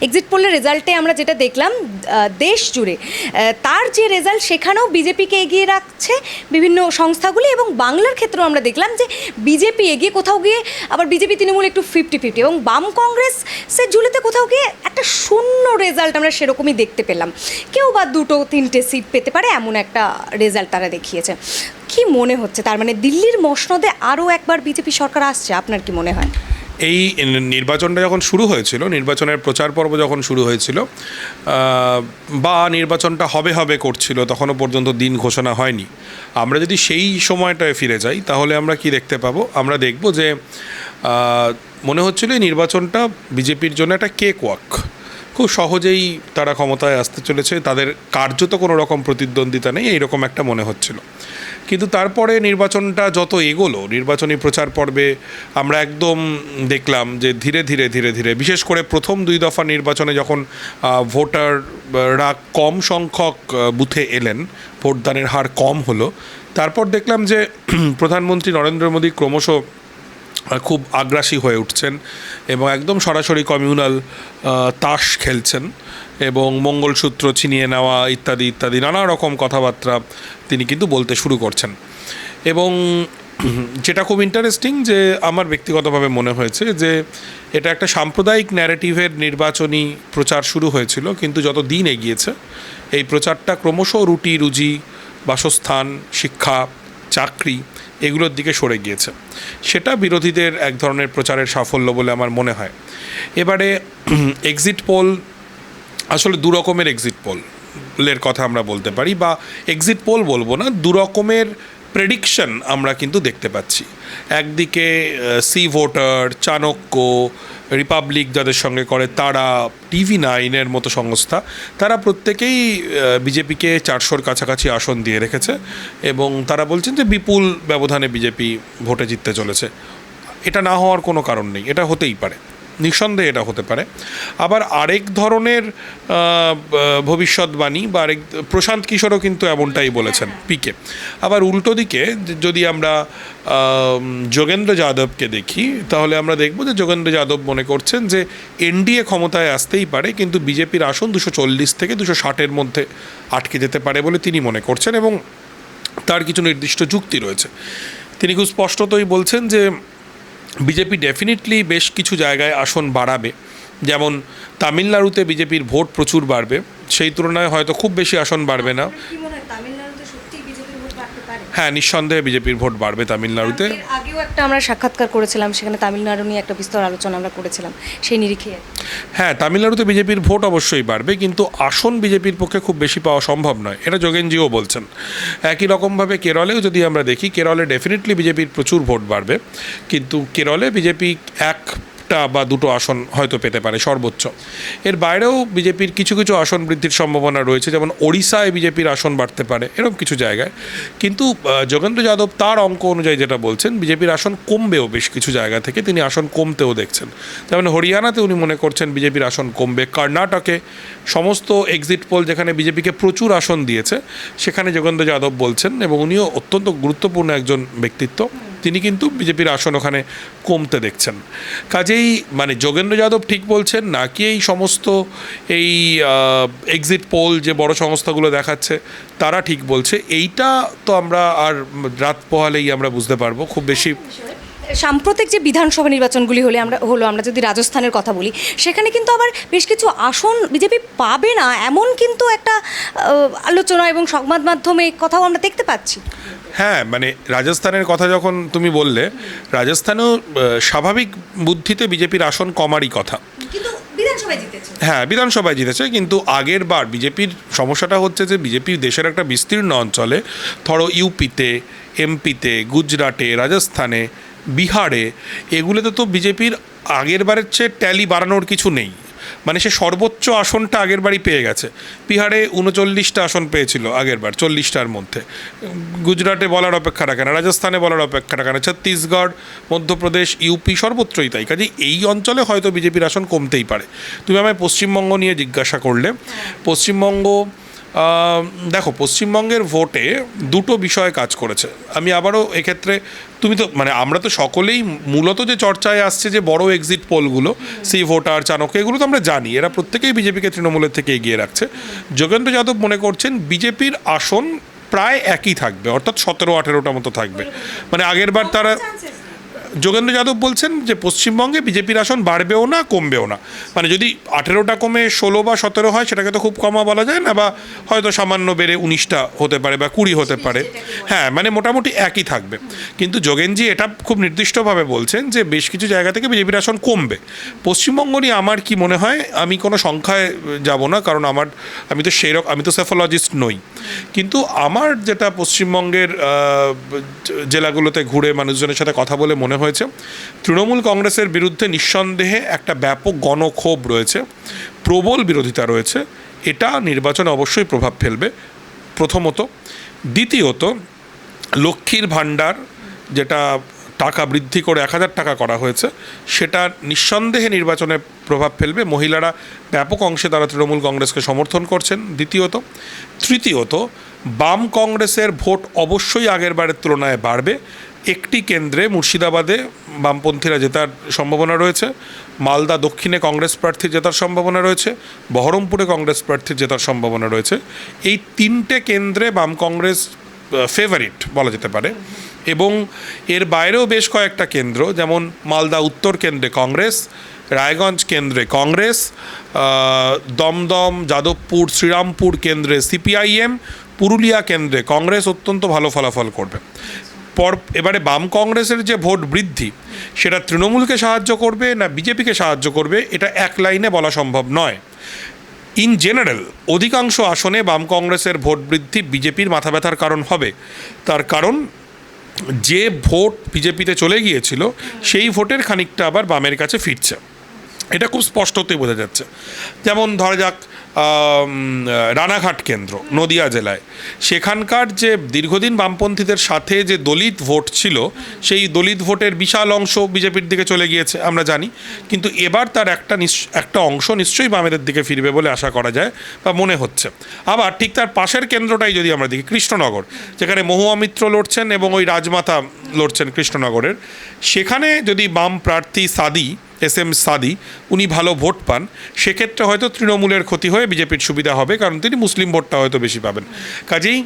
Exit পোলের রেজাল্টে আমরা যেটা দেখলাম দেশ জুড়ে তার যে রেজাল্ট সেখানেও বিজেপিকে এগিয়ে রাখছে বিভিন্ন সংস্থাগুলি, এবং বাংলার ক্ষেত্রেও আমরা দেখলাম যে বিজেপি এগিয়ে, কোথাও গিয়ে আবার বিজেপি তৃণমূল একটু 50-50, এবং বাম কংগ্রেসের ঝুলিতে কোথাও গিয়ে একটা শূন্য রেজাল্ট আমরা সেরকমই দেখতে পেলাম। কেউ বা 2-3টে সিট পেতে পারে এমন একটা রেজাল্ট তারা দেখিয়েছে। কি মনে হচ্ছে, তার মানে দিল্লির মসনদে আরও একবার বিজেপি সরকার আসছে? আপনার কি মনে হয়? এই নির্বাচনটা যখন শুরু হয়েছিল, নির্বাচনের প্রচার পর্ব যখন শুরু হয়েছিল বা নির্বাচনটা হবে হবে করছিল, তখনও পর্যন্ত দিন ঘোষণা হয়নি। আমরা যদি সেই সময়টায় ফিরে যাই তাহলে আমরা কি দেখতে পাবো? আমরা দেখব যে মনে হচ্ছিল এই নির্বাচনটা বিজেপির জন্য একটা কেক ওয়াক, খুব সহজেই তারা ক্ষমতায় আসতে চলেছে, তাদের কার্যত কোনো রকম প্রতিদ্বন্দ্বিতা নেই, এইরকম একটা মনে হচ্ছিল। কিন্তু তারপরে নির্বাচনটা যত এগোলো, নির্বাচনী প্রচার পর্বে আমরা একদম দেখলাম যে ধীরে ধীরে ধীরে ধীরে, বিশেষ করে প্রথম 2 দফা নির্বাচনে যখন ভোটাররা কম সংখ্যক বুথে এলেন, ভোটদানের হার কম হলো, তারপর দেখলাম যে প্রধানমন্ত্রী নরেন্দ্র মোদী ক্রমশ খুব আগ্রাসী হয়ে উঠছেন এবং একদম সরাসরি কমিউনাল তাস খেলছেন এবং মঙ্গলসূত্র ছিনিয়ে নেওয়া ইত্যাদি ইত্যাদি নানা রকম কথাবার্তা তিনি কিন্তু বলতে শুরু করছেন। এবং যেটা খুব ইন্টারেস্টিং, যে আমার ব্যক্তিগতভাবে মনে হয়েছে যে এটা একটা সাম্প্রদায়িক ন্যারেটিভের নির্বাচনী প্রচার শুরু হয়েছিল, কিন্তু যত দিন এগিয়েছে এই প্রচারটা ক্রমশ রুটি রুজি, বাসস্থান, শিক্ষা, চাকরি এগুলোর দিকে সরে গিয়েছে। সেটা বিরোধীদের এক ধরনের প্রচারের সাফল্য বলে আমার মনে হয়। এবারে এক্সিট পোল, আসলে 2 রকমের এক্সিট পোলের কথা আমরা বলতে পারি, বা এক্সিট পোল বলবো না, 2 রকমের প্রেডিকশন আমরা কিন্তু দেখতে পাচ্ছি। একদিকে সি ভোটার, চাণক্য, রিপাবলিক যাদের সঙ্গে করে তারা, TV9 মতো সংস্থা, তারা প্রত্যেকেই বিজেপিকে 400-র কাছাকাছি আসন দিয়ে রেখেছে এবং তারা বলছেন যে বিপুল ব্যবধানে বিজেপি ভোটে জিততে চলেছে। এটা না হওয়ার কোনো কারণ নেই, এটা হতেই পারে, নিঃসন্দেহে এটা হতে পারে। আবার আরেক ধরনের ভবিষ্যৎবাণী বা আরেক, প্রশান্ত কিশোরও কিন্তু এমনটাই বলেছেন, পিকে। আবার উল্টো দিকে যদি আমরা যোগেন্দ্র যাদবকে দেখি তাহলে আমরা দেখব যে যোগেন্দ্র যাদব মনে করছেন যে এনডিএ ক্ষমতায় আসতেই পারে, কিন্তু বিজেপির আসন 240 থেকে 260-এর মধ্যে আটকে যেতে পারে বলে তিনি মনে করছেন এবং তার কিছু নির্দিষ্ট যুক্তি রয়েছে। তিনি খুব স্পষ্টতই বলছেন যে বিজেপি ডেফিনেটলি বেশ কিছু জায়গায় আসন বাড়াবে, যেমন তামিলনাড়ুতে বিজেপির ভোট প্রচুর বাড়বে, সেই তুলনায় হয়তো খুব বেশি আসন বাড়বে না। হ্যাঁ, নিঃসন্দেহে বিজেপির ভোট বাড়বে তামিলনাড়ুতে। আগেও একটা আমরা সাক্ষাৎকার করেছিলাম, সেখানে তামিলনাড়ু নিয়ে একটা বিস্তর আলোচনা আমরা করেছিলাম সেই নিরিখে। হ্যাঁ, তামিলনাড়ুতে বিজেপির ভোট অবশ্যই বাড়বে, কিন্তু আসন বিজেপির পক্ষে খুব বেশি পাওয়া সম্ভব নয়, এটা যোগেনজিও বলছেন। একই রকমভাবে কেরলেও যদি আমরা দেখি, কেরলে ডেফিনেটলি বিজেপির প্রচুর ভোট বাড়বে, কিন্তু কেরলে বিজেপি 1টা বা 2টো আসন হয়তো পেতে পারে সর্বোচ্চ। এর বাইরেও বিজেপির কিছু কিছু আসন বৃদ্ধির সম্ভাবনা রয়েছে, যেমন ওড়িশায় বিজেপির আসন বাড়তে পারে, এরকম কিছু জায়গায়। কিন্তু যোগেন্দ্র যাদব তার অঙ্ক অনুযায়ী যেটা বলছেন, বিজেপির আসন কমবেও বেশ কিছু জায়গা থেকে, তিনি আসন কমতেও দেখছেন। যেমন হরিয়ানাতে উনি মনে করছেন বিজেপির আসন কমবে। কর্ণাটকে সমস্ত এক্সিট পোল যেখানে বিজেপিকে প্রচুর আসন দিয়েছে সেখানে যোগেন্দ্র যাদব বলছেন, এবং উনিও অত্যন্ত গুরুত্বপূর্ণ একজন ব্যক্তিত্ব, তিনি কিন্তু বিজেপির আসন ওখানে কমতে দেখছেন। কাজেই মানে যোগেন্দ্র যাদব ঠিক বলছেন নাকি এই সমস্ত এই এক্সিট পোল যে বড় সংস্থাগুলো দেখাচ্ছে তারা ঠিক বলছে, এইটা তো আমরা আর রাত পোহালেই আমরা বুঝতে পারবো খুব বেশি। সাম্প্রতিক যে বিধানসভা নির্বাচনগুলি আমরা যদি রাজস্থানের কথা বলি, সেখানে কিন্তু আবার বেশ কিছু আসন বিজেপি পাবে না এমন কিন্তু একটা আলোচনা এবং সংবাদ মাধ্যমে কথাও আমরা দেখতে পাচ্ছি। হ্যাঁ, মানে রাজস্থানের কথা যখন তুমি বললে, রাজস্থানেও স্বাভাবিক বুদ্ধিতে বিজেপির আসন কমারই কথা, হ্যাঁ বিধানসভায় জিতেছে। কিন্তু আগের বার বিজেপির সমস্যাটা হচ্ছে যে বিজেপি দেশের একটা বিস্তীর্ণ অঞ্চলে, ধরো ইউপিতে, এমপিতে, গুজরাটে, রাজস্থানে, বিহারে, এগুলোতে তো বিজেপির আগের বারের চেয়ে ট্যালি বাড়ানোর কিছু নেই। মানে সে সর্বোচ্চ আসনটা আগের বারই পেয়ে গেছে। বিহারে 39টা আসন পেয়েছিল আগের বার 40টার মধ্যে, গুজরাটে বলার অপেক্ষা রাখে না, রাজস্থানে বলার অপেক্ষা রাখে না, ছত্তিশগড়, মধ্যপ্রদেশ, ইউপি সর্বত্রই তাই। কাজে এই অঞ্চলে হয়তো বিজেপির আসন কমতেই পারে। তুমি আমায় পশ্চিমবঙ্গ নিয়ে জিজ্ঞাসা করলে, পশ্চিমবঙ্গ দেখো, পশ্চিমবঙ্গের ভোটে দুটো বিষয় কাজ করেছে। আমি আবারও এক্ষেত্রে, তুমি তো মানে আমরা তো সকলেই মূলত যে চর্চায় আসছে যে বড় এক্সিট পোলগুলো, সেই ভোটার চাণক্য, এগুলো তো আমরা জানি, এরা প্রত্যেকেই বিজেপিকে তৃণমূলের থেকে এগিয়ে রাখছে। যোগেন্দ্র যাদব মনে করছেন বিজেপির আসন প্রায় একই থাকবে, অর্থাৎ 17-18টা মতো থাকবে। মানে আগেরবার তারা, যোগেন্দ্র যাদব বলছেন যে পশ্চিমবঙ্গে বিজেপির আসন বাড়বেও না কমবেও না, মানে যদি 18টা কমে 16 বা 17 হয় সেটাকে তো খুব কমা বলা যায় না, বা হয়তো সামান্য বেড়ে 19টা হতে পারে বা 20 হতে পারে, হ্যাঁ মানে মোটামুটি একই থাকবে। কিন্তু যোগেনজি এটা খুব নির্দিষ্টভাবে বলছেন যে বেশ কিছু জায়গা থেকে বিজেপির আসন কমবে। পশ্চিমবঙ্গ নিয়ে আমার কি মনে হয়, আমি কোনো সংখ্যায় যাব না, কারণ আমি তো সেফোলজিস্ট নই, কিন্তু আমার যেটা পশ্চিমবঙ্গের জেলাগুলোতে ঘুরে মানুষজনের সাথে কথা বলে মনে হয়েছে, তৃণমূল কংগ্রেসের বিরুদ্ধে নিঃসন্দেহে একটা ব্যাপক গণক্ষোভ রয়েছে, প্রবল বিরোধিতা রয়েছে। এটা নির্বাচনে অবশ্যই প্রভাব ফেলবে প্রথমত। দ্বিতীয়ত, লক্ষ্মীর ভাণ্ডার যেটা টাকা বৃদ্ধি করে 1000 টাকা করা হয়েছে, সেটা নিঃসন্দেহে নির্বাচনে প্রভাব ফেলবে। মহিলারা ব্যাপক অংশে তারা তৃণমূল কংগ্রেসকে সমর্থন করছেন, দ্বিতীয়ত। তৃতীয়ত, বাম কংগ্রেসের ভোট অবশ্যই আগের বারের তুলনায় বাড়বে। একটি কেন্দ্রে, মুর্শিদাবাদে বামপন্থীরা জেতার সম্ভাবনা রয়েছে, মালদা দক্ষিণে কংগ্রেস প্রার্থীর জেতার সম্ভাবনা রয়েছে, বহরমপুরে কংগ্রেস প্রার্থীর জেতার সম্ভাবনা রয়েছে। এই 3টে কেন্দ্রে বাম কংগ্রেস ফেভারিট বলা যেতে পারে। এবং এর বাইরেও বেশ কয়েকটা কেন্দ্র, যেমন মালদা উত্তর কেন্দ্রে কংগ্রেস, রায়গঞ্জ কেন্দ্রে কংগ্রেস, দমদম, যাদবপুর, শ্রীরামপুর কেন্দ্রে সিপিআইএম, পুরুলিয়া কেন্দ্রে কংগ্রেস অত্যন্ত ভালো ফলাফল করবে। এবারে বাম কংগ্রেসের যে ভোট বৃদ্ধি, সেটা তৃণমূলকে সাহায্য করবে না বিজেপিকে সাহায্য করবে, এটা এক লাইনে বলা সম্ভব নয়। ইন জেনারেল অধিকাংশ আসনে বাম কংগ্রেসের ভোট বৃদ্ধি বিজেপির মাথা ব্যথার কারণ হবে। তার কারণ, যে ভোট বিজেপিতে চলে গিয়েছিল সেই ভোটের খানিকটা আবার বামের কাছে ফিরছে, এটা খুব স্পষ্টতই বোঝা যাচ্ছে। যেমন ধরা যাক রানাঘাট কেন্দ্র নদিয়া জেলায়, সেখানকার যে দীর্ঘদিন বামপন্থীদের সাথে যে দলিত ভোট ছিল, সেই দলিত ভোটের বিশাল অংশ বিজেপির দিকে চলে গিয়েছে আমরা জানি, কিন্তু এবার তার একটা অংশ নিশ্চয়ই বামেদের দিকে ফিরবে বলে আশা করা যায় বা মনে হচ্ছে। আবার ঠিক তার পাশের কেন্দ্রটাই যদি আমরা দেখি, কৃষ্ণনগর, যেখানে মহুয়া মিত্র লড়ছেন এবং ওই রাজমাতা লড়ছেন কৃষ্ণনগরের, সেখানে যদি বাম প্রার্থী এস.এম. সাদি উনি ভালো ভোট পান, সেক্ষেত্রে হয়তো তৃণমূলের ক্ষতি হয়ে বিজেপির সুবিধা হবে, কারণ তিনি মুসলিম ভোটটা হয়তো বেশি পাবেন। কাজেই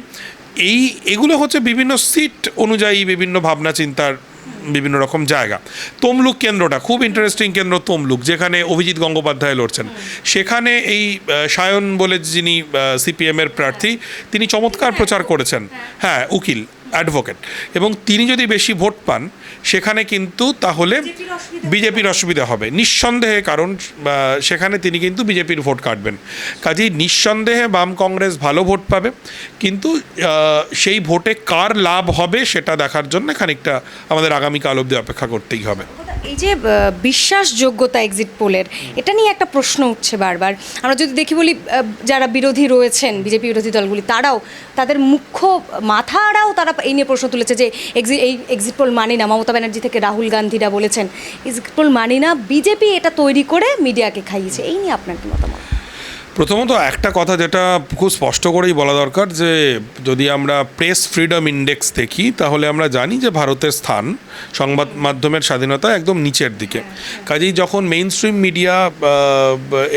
এগুলো হচ্ছে বিভিন্ন সিট অনুযায়ী বিভিন্ন ভাবনা চিন্তার বিভিন্ন রকম জায়গা। তমলুক কেন্দ্রটা খুব ইন্টারেস্টিং কেন্দ্র, তমলুক, যেখানে অভিজিৎ গঙ্গোপাধ্যায় লড়ছেন, সেখানে এই সায়ন বলে যিনি সিপিএমের প্রার্থী, তিনি চমৎকার প্রচার করেছেন, হ্যাঁ উকিল, অ্যাডভোকেট, এবং তিনি যদি বেশি ভোট পান সেখানে কিন্তু তাহলে বিজেপির অসুবিধা হবে নিঃসন্দেহে, কারণ সেখানে তিনি কিন্তু বিজেপির ভোট কাটবেন। কাজেই নিঃসন্দেহে বাম কংগ্রেস ভালো ভোট পাবে, কিন্তু সেই ভোটে কার লাভ হবে সেটা দেখার জন্য খানিকটা আমাদের আগামীকাল অবধি অপেক্ষা করতেই হবে। এই যে বিশ্বাসযোগ্যতা এক্সিট পোলের, এটা নিয়ে একটা প্রশ্ন উঠছে বারবার। আমরা যদি দেখি বলি, যারা বিরোধী রয়েছেন, বিজেপি বিরোধী দলগুলি, তাদের মুখ্য মাথারাও তারা এই নিয়ে প্রশ্ন তুলেছে যে এই এক্সিট পোল মানি না। মমতা ব্যানার্জি থেকে রাহুল গান্ধীরা বলেছেন এক্সিট পোল মানি না, বিজেপি এটা তৈরি করে মিডিয়াকে খাইয়েছে। এই নিয়ে আপনার কি মতামত? প্রথমত একটা কথা যেটা খুব স্পষ্ট করেই বলা দরকার, যে যদি আমরা প্রেস ফ্রিডম ইন্ডেক্স দেখি তাহলে আমরা জানি যে ভারতের স্থান সংবাদ মাধ্যমের স্বাধীনতা একদম নিচের দিকে। কাজেই যখন মেইন স্ট্রিম মিডিয়া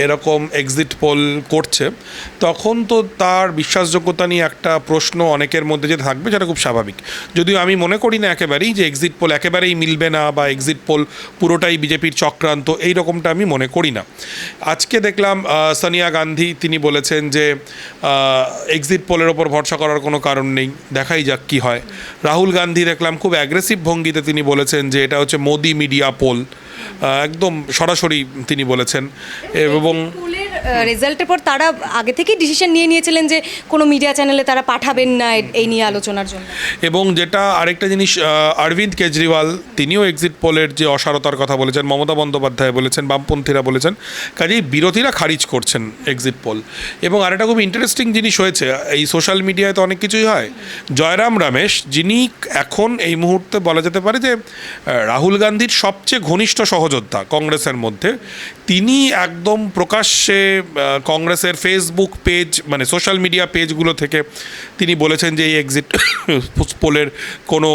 এরকম এক্সিট পোল করছে, তখন তো তার বিশ্বাসযোগ্যতা নিয়ে একটা প্রশ্ন অনেকের মধ্যে যে থাকবে, সেটা খুব স্বাভাবিক। যদিও আমি মনে করি না একেবারেই যে এক্সিট পোল একেবারেই মিলবে না, বা এক্সিট পোল পুরোটাই বিজেপির চক্রান্ত, এই রকমটা আমি মনে করি না। আজকে দেখলাম সোনিয়া গান্ধী তিনি বলেছেন যে এক্সিট পোলের ওপর ভরসা করার কোনো কারণ নেই, দেখাই যাক কি হয়। রাহুল গান্ধী দেখলাম খুব অ্যাগ্রেসিভ ভঙ্গিতে তিনি বলেছেন যে এটা হচ্ছে মোদি মিডিয়া পোল, একদম সরাসরি তিনি বলেছেন। এবং রেজাল্টের পর তারা আগে থেকেই ডিসিশন নিয়েছিলেন যে কোনো মিডিয়া চ্যানেলে তারা পাঠাবেন না এই নিয়ে আলোচনার জন্য। এবং যেটা আরেকটা জিনিস, অরবিন্দ কেজরিওয়াল তিনিও এক্সিট পোলের যে অসারতার কথা বলেছেন, মমতা বন্দ্যোপাধ্যায় বলেছেন, বামপন্থীরা বলেছেন, কাজেই বিরোধীরা খারিজ করছেন এক্সিট পোল। এবং আরেকটা খুব ইন্টারেস্টিং জিনিস হয়েছে, এই সোশ্যাল মিডিয়ায় তো অনেক কিছুই হয়। জয়রাম রমেশ, যিনি এখন এই মুহূর্তে বলা যেতে পারে যে রাহুল গান্ধীর সবচেয়ে ঘনিষ্ঠ সহযোদ্ধা কংগ্রেসের মধ্যে, তিনি একদম প্রকাশ্যে কংগ্রেসের ফেসবুক পেজ মানে সোশ্যাল মিডিয়া পেজগুলো থেকে তিনি বলেছেন যে এই এক্সিট পোলের কোনো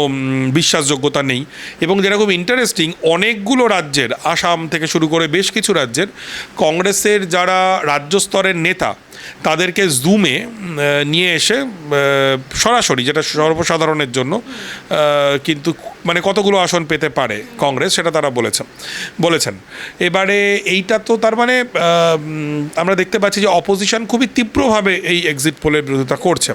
বিশ্বাসযোগ্যতা নেই। এবং যেটা খুব ইন্টারেস্টিং, অনেকগুলো রাজ্যের, আসাম থেকে শুরু করে বেশ কিছু রাজ্যের কংগ্রেসের যারা রাজ্য স্তরের নেতা, তাদেরকে জুমে নিয়ে এসে সরাসরি, যেটা সর্বসাধারণের জন্য কিন্তু মানে কতগুলো আসন পেতে পারে কংগ্রেস, সেটা তারা বলেছেন। এবারে এইটা তো তার মানে আমরা দেখতে পাচ্ছি যে অপোজিশন খুবই তীব্রভাবে এই এক্সিট পোলের বিরোধিতা করছে।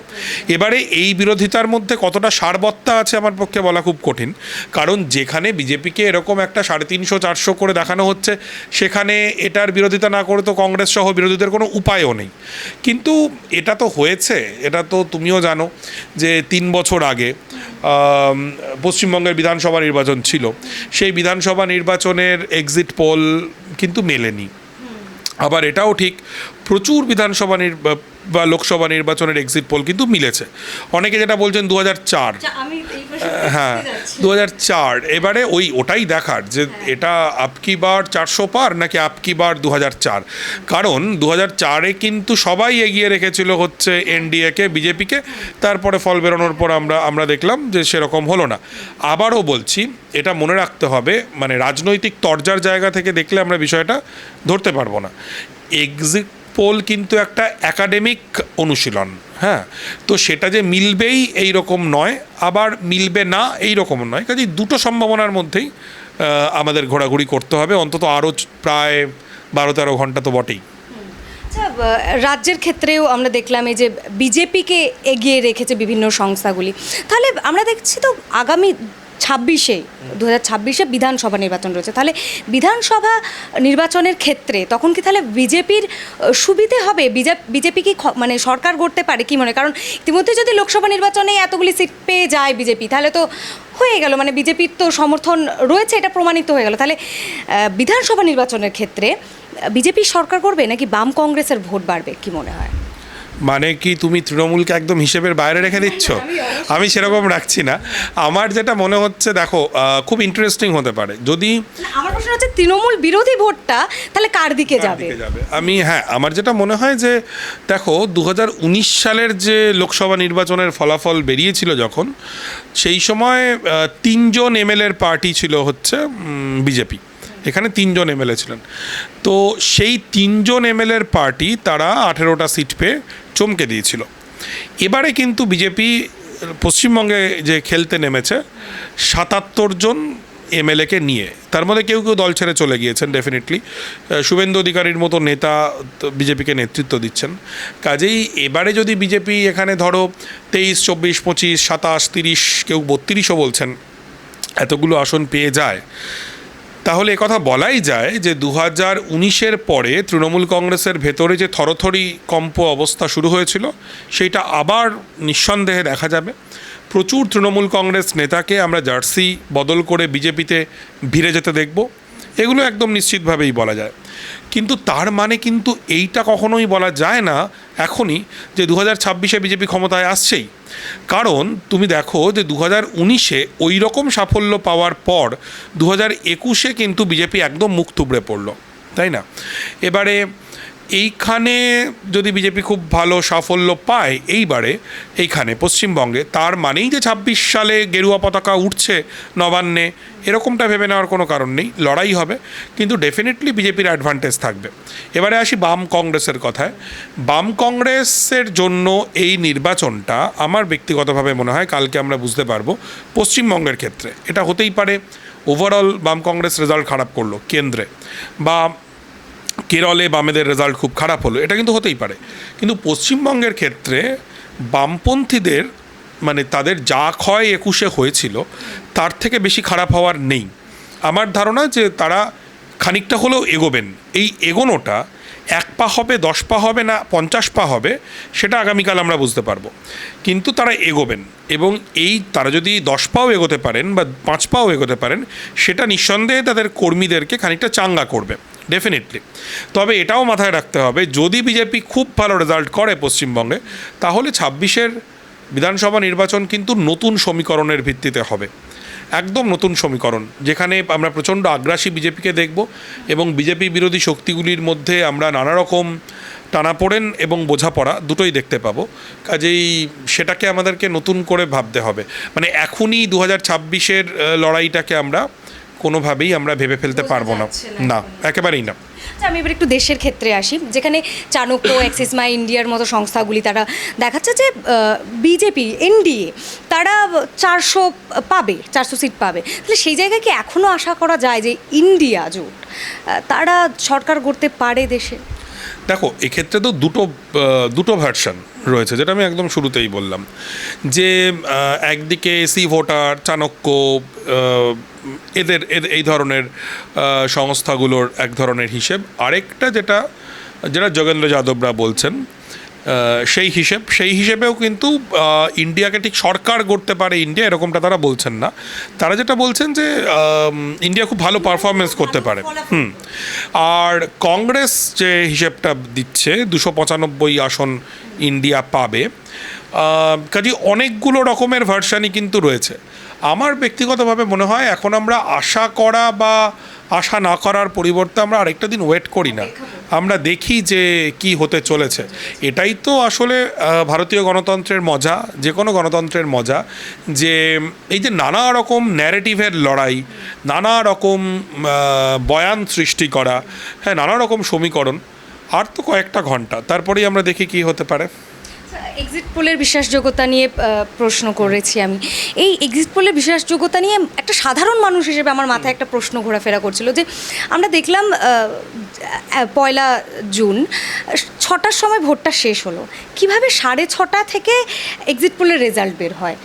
এবারে এই বিরোধিতার মধ্যে কতটা সারবত্তা আছে আমার পক্ষে বলা খুব কঠিন, কারণ যেখানে বিজেপিকে এরকম একটা 350-400 করে দেখানো হচ্ছে, সেখানে এটার বিরোধিতা না করে তো কংগ্রেস সহ বিরোধীদের কোনো উপায়ও নেই। কিন্তু এটা তো হয়েছে, এটা তো তুমিও জানো যে 3 বছর আগে পশ্চিমবঙ্গের বিধানসভা নির্বাচন ছিল, সেই বিধানসভা নির্বাচনের এক্সিট পোল কিন্তু মেলেনি। আবার এটাও ঠিক, প্রচুর বিধানসভা বা লোকসভা নির্বাচনের এক্সিট পোল কিন্তু মিলেছে। অনেকে যেটা বলছেন 2004, হ্যাঁ 2004, এবারে ওটাই দেখার যে এটা আপকি বার 400 পার নাকি আপকি বার 2004। কারণ 2004-এ কিন্তু সবাই এগিয়ে রেখেছিল হচ্ছে এনডিএকে, বিজেপিকে, তারপরে ফল বেরোনোর পর আমরা দেখলাম যে সেরকম হলো না। আবারও বলছি, এটা মনে রাখতে হবে, মানে রাজনৈতিক তরজার জায়গা থেকে দেখলে আমরা বিষয়টা ধরতে পারবো না। এক্সিট পোল কিন্তু একটা একাডেমিক অনুশীলন, হ্যাঁ, তো সেটা যে মিলবেই এই রকম নয়, আবার মিলবে না এই রকম নয়। কাজেই দুটো সম্ভাবনার মধ্যেই আমাদের ঘোরাঘুরি করতে হবে, অন্তত আরও প্রায় 12-13 ঘন্টা তো বটেই। আচ্ছা, রাজ্যের ক্ষেত্রেও আমরা দেখলাম এই যে বিজেপিকে এগিয়ে রেখেছে বিভিন্ন সংস্থাগুলি, তাহলে আমরা দেখছি তো আগামী 2026-এ বিধানসভা নির্বাচন রয়েছে, তাহলে বিধানসভা নির্বাচনের ক্ষেত্রে তখন কি তাহলে বিজেপির সুবিধে হবে? বিজেপি কি মানে সরকার গড়তে পারে কি মনে? কারণ ইতিমধ্যে যদি লোকসভা নির্বাচনে এতগুলি সিট পেয়ে যায় বিজেপি, তাহলে তো হয়ে গেল, মানে বিজেপির তো সমর্থন রয়েছে, এটা প্রমাণিত হয়ে গেল। তাহলে বিধানসভা নির্বাচনের ক্ষেত্রে বিজেপি সরকার করবে নাকি বাম কংগ্রেসের ভোট বাড়বে, কি মনে হয়? মানে কি তুমি তৃণমূলকে একদম হিসেবের বাইরে রেখে দিচ্ছ? আমি সেরকম রাখছি না। আমার যেটা মনে হচ্ছে, দেখো, খুব ইন্টারেস্টিং হতে পারে যদি, আমার প্রশ্ন হচ্ছে তৃণমূল বিরোধী ভোটটা তাহলে কার দিকে যাবে? আমার যেটা মনে হয় যে, দেখো 2019 সালের যে লোকসভা নির্বাচনের ফলাফল বেরিয়েছিল যখন, সেই সময় 3 জন এমএলএর পার্টি ছিল হচ্ছে বিজেপি, এখানে 3 জন এমএলএ ছিলেন। তো সেই 3 জন এমএলএর পার্টি তারা 18টা সিট পেয়ে চমকে দিয়েছিল। এবারে কিন্তু বিজেপি পশ্চিমবঙ্গে যে খেলতে নেমেছে 77 জন এমএলএকে নিয়ে, তার মধ্যে কেউ কেউ দল ছেড়ে চলে গিয়েছেন ডেফিনেটলি। শুভেন্দু অধিকারীর মতো নেতা বিজেপিকে নেতৃত্ব দিচ্ছেন। কাজেই এবারে যদি বিজেপি এখানে ধরো 23, 24, 25, 27, 30, কেউ 32ও বলছেন, এতগুলো আসন পেয়ে যায়, তাহলে একথা বলাই যায় যে 2019-এর পরে তৃণমূল কংগ্রেসের ভেতরে যে থরথরি কম্প অবস্থা শুরু হয়েছিল, সেইটা আবার নিঃসন্দেহে দেখা যাবে। প্রচুর তৃণমূল কংগ্রেস নেতাকে আমরা জার্সি বদল করে বিজেপিতে ভিড়ে যেতে দেখব, এগুলো একদম নিশ্চিতভাবেই বলা যায়। কিন্তু তার মানে কিন্তু এইটা কখনোই বলা যায় না এখনই যে 2026-এ বিজেপি ক্ষমতায় আসছেই। কারণ তুমি দেখো যে 2019-এ ওই রকম সাফল্য পাওয়ার পর 2021-এ কিন্তু বিজেপি একদম মুখ থুবড়ে পড়লো, তাই না? এবারে এইখানে যদি বিজেপি খুব ভালো সাফল্য পায় এইখানে পশ্চিমবঙ্গে, তার মানেই যে 26 সালে গেরুয়া পতাকা উঠছে নবান্নে, এরকমটা ভেবে নেওয়ার কোনো কারণ নেই। লড়াই হবে, কিন্তু ডেফিনেটলি বিজেপির অ্যাডভান্টেজ থাকবে। এবারে আসি বাম কংগ্রেসের কথায়। বাম কংগ্রেসের জন্য এই নির্বাচনটা আমার ব্যক্তিগতভাবে মনে হয় কালকে আমরা বুঝতে পারবো পশ্চিমবঙ্গের ক্ষেত্রে এটা হতেই পারে ওভারঅল বাম কংগ্রেস রেজাল্ট খারাপ করলো কেন্দ্রে, বা কেরলে বামেদের রেজাল্ট খুব খারাপ হলো, এটা কিন্তু হতেই পারে। কিন্তু পশ্চিমবঙ্গের ক্ষেত্রে বামপন্থীদের মানে তাদের যা ক্ষয় 21-এ হয়েছিল তার থেকে বেশি খারাপ হওয়ার নেই। আমার ধারণা যে তারা খানিকটা হলেও এগোবেন। এই এগোনোটা 1 পা হবে, 10 পা হবে, না 50 পা হবে, সেটা আগামীকাল আমরা বুঝতে পারবো। কিন্তু তারা এগোবেন, এবং তারা যদি 10 পাও এগোতে পারেন বা 5 পাও এগোতে পারেন, সেটা নিঃসন্দেহে তাদের কর্মীদেরকে খানিকটা চাঙ্গা করবে ডেফিনেটলি। তবে এটাও মাথায় রাখতে হবে, যদি বিজেপি খুব ভালো রেজাল্ট করে পশ্চিমবঙ্গে, তাহলে 26-এর বিধানসভা নির্বাচন কিন্তু নতুন সমীকরণের ভিত্তিতে হবে। একদম নতুন সমীকরণ, যেখানে আমরা প্রচণ্ড আগ্রাসী বিজেপিকে দেখব এবং বিজেপি বিরোধী শক্তিগুলির মধ্যে আমরা নানা রকম টানাপোড়েন এবং বোঝাপড়া দুটোই দেখতে পাবো। কাজেই সেটাকে আমাদেরকে নতুন করে ভাবতে হবে। মানে এখনই 2026-এর লড়াইটাকে আমরা কোনোভাবেই আমরা ভেবে ফেলতে পারবো না, না একেবারেই না। আচ্ছা, আমি এবার একটু দেশের ক্ষেত্রে আসি, যেখানে চাণক্য, অ্যাক্সিস মাই ইন্ডিয়ার মতো সংস্থাগুলি তারা দেখাচ্ছে যে বিজেপি এনডিএ তারা 400 সিট পাবে। তাহলে সেই জায়গায় কি এখনও আশা করা যায় যে ইন্ডিয়া জোট তারা সরকার গড়তে পারে দেশে? দেখো, এক্ষেত্রে তো দুটো ভার্সন রয়েছে, যেটা আমি একদম শুরুতেই বললাম যে একদিকে এসি ভোটার, চাণক্য, এদের এই ধরনের সংস্থাগুলোর এক ধরনের হিসেব, আরেকটা যেটা যোগেন্দ্র যাদবরা বলছেন সেই হিসেবেও কিন্তু ইন্ডিয়াকে ঠিক সরকার গড়তে পারে ইন্ডিয়া, এরকমটা তারা বলছেন না। তারা যেটা বলছেন যে ইন্ডিয়া খুব ভালো পারফরমেন্স করতে পারে। আর কংগ্রেস যে হিসেবটা দিচ্ছে 295 আসন ইন্ডিয়া পাবে, কাজে অনেকগুলো রকমের ভার্সানই কিন্তু রয়েছে। আমার ব্যক্তিগতভাবে মনে হয় এখন আমরা আশা করা বা আশা না করার পরিবর্তে আমরা আরেকটা দিন ওয়েট করি না, আমরা দেখি যে কি হতে চলেছে। এটাই তো আসলে ভারতীয় গণতন্ত্রের মজা, যে কোনো গণতন্ত্রের মজা, যে এই যে নানা রকম ন্যারেটিভের লড়াই, নানা রকম বয়ান সৃষ্টি করা, হ্যাঁ, নানা রকম সমীকরণ, আর তো কয়েকটা ঘন্টা, তারপরেই আমরা দেখি কি হতে পারে। এক্সিট পোলের বিশ্বাসযোগ্যতা নিয়ে প্রশ্ন করেছি আমি। এই এক্সিট পোলের বিশ্বাসযোগ্যতা নিয়ে একটা সাধারণ মানুষ হিসেবে আমার মাথায় একটা প্রশ্ন ঘোরাফেরা করছিল যে আমরা দেখলাম 1 জুন 6টার সময় ভোটটা শেষ হলো, কিভাবে 6:30 থেকে এক্সিট পোলের রেজাল্ট বের হয়?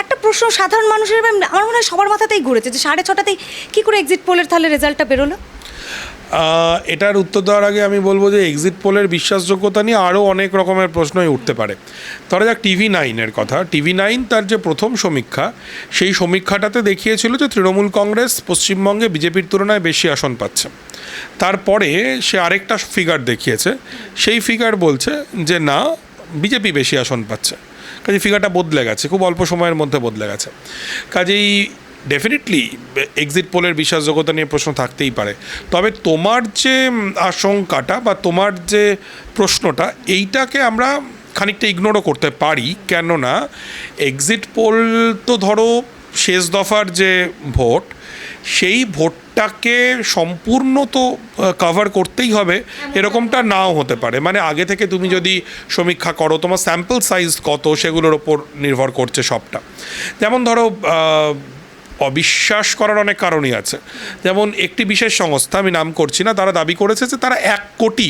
একটা প্রশ্ন সাধারণ মানুষের আমার মনে হয় সবার মাথাতেই ঘুরেছে যে 6:30তেই কী করে এক্সিট পোলের তাহলে রেজাল্টটা বেরোলো। এটার উত্তর দেওয়ার আগে আমি বলবো যে এক্সিট পোলের বিশ্বাসযোগ্যতা নিয়ে আরও অনেক রকমের প্রশ্নই উঠতে পারে। ধরা যাক TV9-এর কথা। TV9 তার যে প্রথম সমীক্ষা, সেই সমীক্ষাটাতে দেখিয়েছিল যে তৃণমূল কংগ্রেস পশ্চিমবঙ্গে বিজেপির তুলনায় বেশি আসন পাচ্ছে। তারপরে সে আরেকটা ফিগার দেখিয়েছে, সেই ফিগার বলছে যে না, বিজেপি বেশি আসন পাচ্ছে। কাজে ফিগারটা বদলে গেছে, খুব অল্প সময়ের মধ্যে বদলে গেছে। কাজেই ডেফিনেটলি এক্সিট পোলের বিশ্বাসযোগ্যতা নিয়ে প্রশ্ন থাকতেই পারে। তবে তোমার যে আশঙ্কাটা বা তোমার যে প্রশ্নটা, এইটাকে আমরা খানিকটা ইগনোরও করতে পারি। কেননা এক্সিট পোল তো ধরো শেষ দফার যে ভোট, সেই ভোটটাকে সম্পূর্ণ তো কভার করতেই হবে এরকমটা নাও হতে পারে। মানে আগে থেকে তুমি যদি সমীক্ষা করো, তোমার স্যাম্পল সাইজ কত সেগুলোর ওপর নির্ভর করছে সবটা। যেমন ধরো অবিশ্বাস করার অনেক কারণই আছে। যেমন একটি বিশেষ সংস্থা, আমি নাম করছি না, তারা দাবি করেছে যে তারা 1 কোটি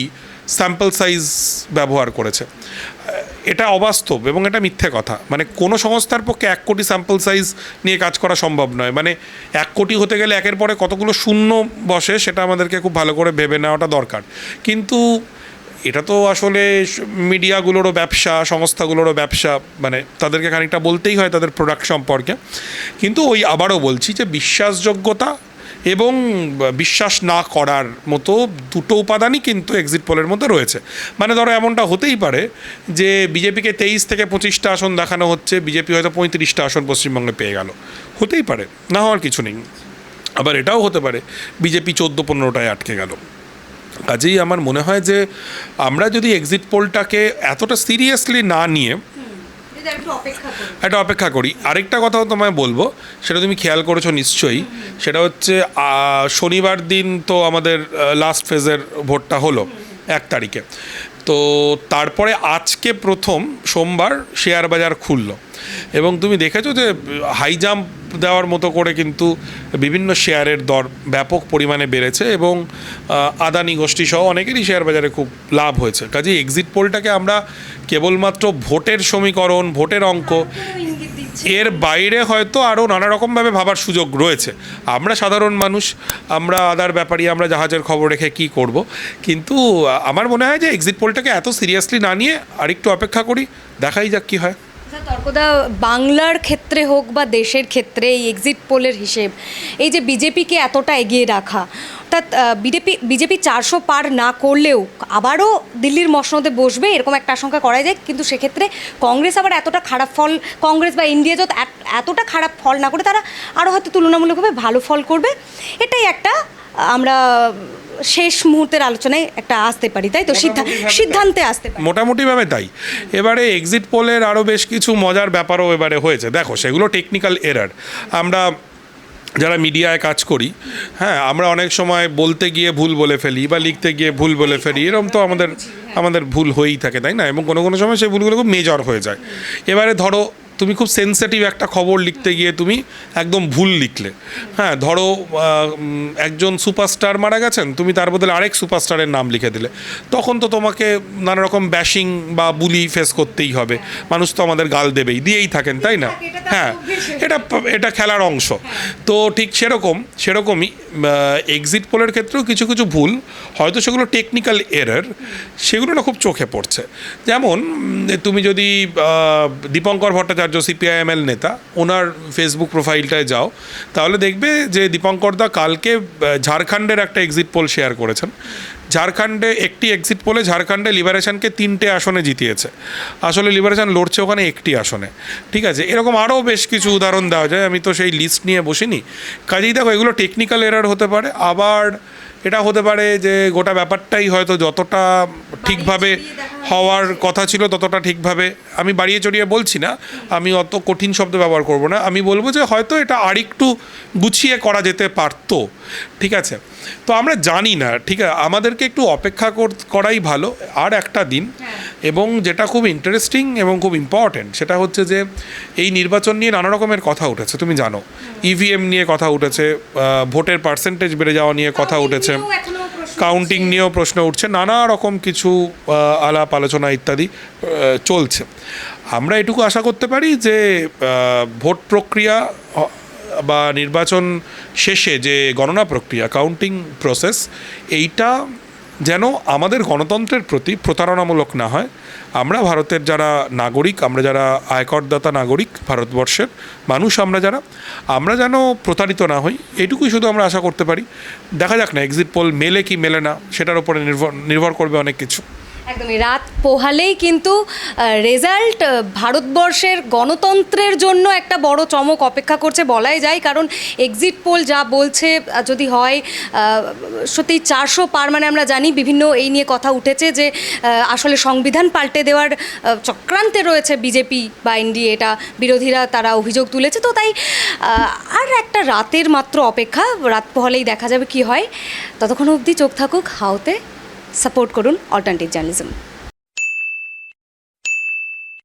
স্যাম্পল সাইজ ব্যবহার করেছে। এটা অবাস্তব এবং এটা মিথ্যে কথা। মানে কোনো সংস্থার পক্ষে 1 কোটি স্যাম্পল সাইজ নিয়ে কাজ করা সম্ভব নয়। মানে 1 কোটি হতে গেলে একের পরে কতগুলো শূন্য বসে সেটা আমাদেরকে খুব ভালো করে ভেবে নেওয়াটা দরকার। কিন্তু এটা তো আসলে মিডিয়াগুলোরও ব্যবসা, সংস্থাগুলোরও ব্যবসা, মানে তাদেরকে খানিকটা বলতেই হয় তাদের প্রোডাক্ট সম্পর্কে। কিন্তু ওই আবারও বলছি যে বিশ্বাসযোগ্যতা এবং বিশ্বাস না করার মতো দুটো উপাদানই কিন্তু এক্সিট পোলের মধ্যে রয়েছে। মানে ধরো এমনটা হতেই পারে যে বিজেপিকে 23 থেকে 25টা আসন দেখানো হচ্ছে, বিজেপি হয়তো 35টা আসন পশ্চিমবঙ্গে পেয়ে গেল, হতেই পারে, না হওয়ার কিছু নেই। আবার এটাও হতে পারে বিজেপি 14-15টায় আটকে গেল। কাজেই আমার মনে হয় যে আমরা যদি এক্সিট পোলটাকে এতটা সিরিয়াসলি না নিয়ে একটা অপেক্ষা করি। আরেকটা কথাও তোমায় বলবো, সেটা তুমি খেয়াল করেছো নিশ্চয়ই, সেটা হচ্ছে শনিবার দিন তো আমাদের লাস্ট ফেজের ভোটটা হলো 1 তারিখে। তো তারপরে আজকে প্রথম সোমবার শেয়ার বাজার খুললো এবং তুমি দেখেছো যে হাই জাম্প দেওয়ার মতো করে কিন্তু বিভিন্ন শেয়ারের দর ব্যাপক পরিমাণে বেড়েছে এবং আদানি গোষ্ঠী সহ অনেকেরই শেয়ার বাজারে খুব লাভ হয়েছে। কাজেই এক্সিট পোলটাকে আমরা কেবলমাত্র ভোটের সমীকরণ, ভোটের অঙ্ক, এর বাইরে হয়তো আরও নানা রকমভাবে ভাবার সুযোগ রয়েছে। আমরা সাধারণ মানুষ, আমরা আদার ব্যাপারী, আমরা জাহাজের খবর রেখে কি করব। কিন্তু আমার মনে হয় যে এক্সিট পোলটাকে এত সিরিয়াসলি না নিয়ে আরেকটু অপেক্ষা করি, দেখাই যাক কী হয়। তর্কদা, বাংলার ক্ষেত্রে হোক বা দেশের ক্ষেত্রে এই এক্সিট পোলের হিসেব, এই যে বিজেপিকে এতটা এগিয়ে রাখা, অর্থাৎ বিজেপি 400 পার না করলেও আবারও দিল্লির মসনদে বসবে এরকম একটা আশঙ্কা করা যায়। কিন্তু সেক্ষেত্রে কংগ্রেস আবার এতটা খারাপ ফল, কংগ্রেস বা ইন্ডিয়া জোট এতটা খারাপ ফল না করে তারা আরও হয়তো তুলনামূলকভাবে ভালো ফল করবে, এটাই একটা আমরা শেষ মুহূর্তের আলোচনায় একটা আসতে পারি, তাই তো সিদ্ধান্তে আসতে পারি। মোটামুটিভাবে তাই। এবারে এক্সিট পোলের আরও বেশ কিছু মজার ব্যাপারও এবারে হয়েছে। দেখো, সেগুলো টেকনিক্যাল এরার। আমরা যারা মিডিয়ায় কাজ করি, হ্যাঁ, আমরা অনেক সময় বলতে গিয়ে ভুল বলে ফেলি বা লিখতে গিয়ে ভুল বলে ফেলি, এরকম তো আমাদের ভুল হয়েই থাকে, তাই না? এবং কোনো সময় সেই ভুলগুলো খুব মেজর হয়ে যায়। এবারে ধরো তুমি খুব সেন্সিটিভ একটা খবর লিখতে গিয়ে তুমি একদম ভুল লিখলে, হ্যাঁ, ধরো একজন সুপারস্টার মারা গেছেন, তুমি তার বদলে আরেক সুপারস্টারের নাম লিখে দিলে, তখন তো তোমাকে নানা রকম ব্যাশিং বা বুলি ফেস করতেই হবে। মানুষ তো আমাদের গাল দিয়েই থাকেন, তাই না? হ্যাঁ, এটা খেলার অংশ। তো ঠিক সেরকমই এক্সিট পোলের ক্ষেত্রেও কিছু কিছু ভুল, হয়তো সেগুলো টেকনিক্যাল এরর, সেগুলো না খুব চোখে পড়ছে। যেমন তুমি যদি দীপঙ্কর ভট্টাচার্য সিপিআইএমএল নেতা, ওনার ফেসবুক প্রোফাইলটায় যাও, তাহলে দেখবে যে দীপঙ্কর দা কালকে ঝাড়খণ্ডের একটা এক্সিট পোল শেয়ার করেছেন। ঝাড়খণ্ডে একটি এক্সিট পোলে ঝাড়খণ্ডে লিবারেশনকে 3টে আসনে জিতিয়েছে। আসলে লিবারেশন লড়ছে ওখানে একটি আসনে, ঠিক আছে? এরকম আরও বেশ কিছু উদাহরণ দেওয়া যায়, আমি তো সেই লিস্ট নিয়ে বসিনি। কাজেই দেখো, এগুলো টেকনিক্যাল এরার হতে পারে, আবার এটা হতে পারে যে গোটা ব্যাপারটাই হয়তো যতটা ঠিকভাবে হওয়ার কথা ছিল ততটা ঠিকভাবে, আমি বাড়িয়ে চড়িয়ে বলছি না, আমি অত কঠিন শব্দ ব্যবহার করব না, আমি বলবো যে হয়তো এটা আরেকটু গুছিয়ে করা যেতে পারতো, ঠিক আছে? তো আমরা জানি না, ঠিক আছে, আমাদেরকে একটু অপেক্ষা করাই ভালো আর একটা দিন। এবং যেটা খুব ইন্টারেস্টিং এবং খুব ইম্পর্ট্যান্ট, সেটা হচ্ছে যে এই নির্বাচন নিয়ে নানা রকমের কথা উঠেছে, তুমি জানো, ইভিএম নিয়ে কথা উঠেছে, ভোটের পার্সেন্টেজ বেড়ে যাওয়া নিয়ে কথা উঠেছে, কাউন্টিং নিয়েও প্রশ্ন উঠছে, নানা রকম কিছু আলাপ আলোচনা ইত্যাদি চলছে। আমরা এটুকু আশা করতে পারি যে ভোট প্রক্রিয়া বা নির্বাচন শেষে যে গণনা প্রক্রিয়া, কাউন্টিং প্রসেস, এইটা যেন আমাদের গণতন্ত্রের প্রতি প্রতারণামূলক না হয়। আমরা ভারতের যারা নাগরিক, আমরা যারা আয়করদাতা নাগরিক, ভারতবর্ষের মানুষ আমরা যেন প্রতারিত না হই, এইটুকুই শুধু আমরা আশা করতে পারি। দেখা যাক না এক্সিট পোল মেলে কি মেলে না, সেটার উপরে নির্ভর করবে অনেক কিছু। একদমই, রাত পোহালেই কিন্তু রেজাল্ট ভারতবর্ষের গণতন্ত্রের জন্য একটা বড় চমক অপেক্ষা করছে বলাই যায়। কারণ এক্সিট পোল যা বলছে, যদি হয় সত্যি 400 পার, মানে আমরা জানি বিভিন্ন এই নিয়ে কথা উঠেছে যে আসলে সংবিধান পাল্টে দেওয়ার চক্রান্তে রয়েছে বিজেপি বা এনডিএ, এটা বিরোধীরা তারা অভিযোগ তুলেছে। তো তাই আর একটা রাতের মাত্র অপেক্ষা, রাত পোহালেই দেখা যাবে কি হয়। ততক্ষণ অবধি চোখ থাকুক হাওতে, সাপোর্ট করুন অল্টারনেটিভ জার্নালিজম।